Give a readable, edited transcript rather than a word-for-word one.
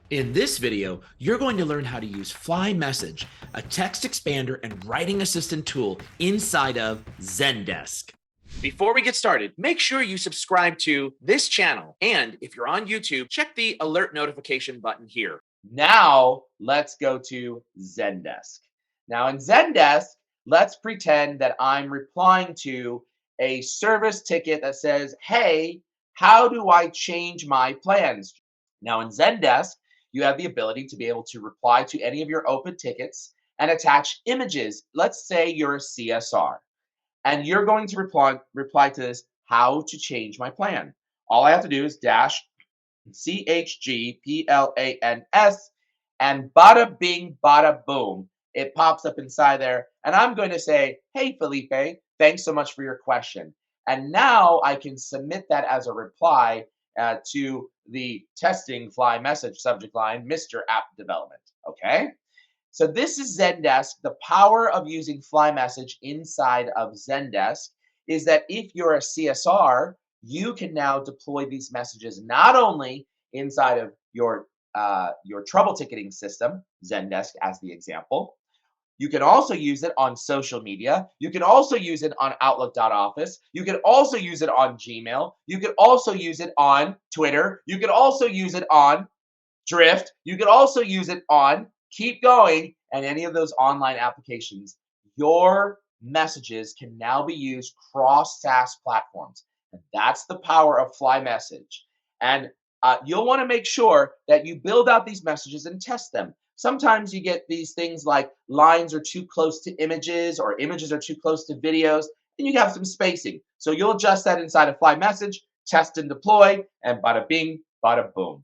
In this video, you're going to learn how to use FlyMSG, a text expander and writing assistant tool inside of Zendesk. Before we get started, make sure you subscribe to this channel. And if you're on YouTube, check the alert notification button here. Now let's go to Zendesk. Now in Zendesk, let's pretend that I'm replying to a service ticket that says, hey, how do I change my plans? Now in Zendesk, you have the ability to be able to reply to any of your open tickets and attach images. Let's say you're a CSR and you're going to reply to this, how to change my plan. All I have to do is dash CHGPLANS, and bada bing, bada boom. It pops up inside there. And I'm going to say, hey, Felipe, thanks so much for your question. And now I can submit that as a reply to the testing fly message subject line, Mr. App Development. Okay. So this is Zendesk. The power of using FlyMSG inside of Zendesk is that if you're a CSR, you can now deploy these messages not only inside of your trouble ticketing system, Zendesk as the example. You can also use it on social media. You can also use it on Outlook.office. You can also use it on Gmail. You can also use it on Twitter. You can also use it on Drift. You can also use it on Keep Going and any of those online applications. Your messages can now be used cross SaaS platforms. And that's the power of FlyMSG. And you'll want to make sure that you build out these messages and test them. Sometimes you get these things like lines are too close to images or images are too close to videos, and you have some spacing. So you'll adjust that inside of FlyMSG, test and deploy, and bada bing, bada boom.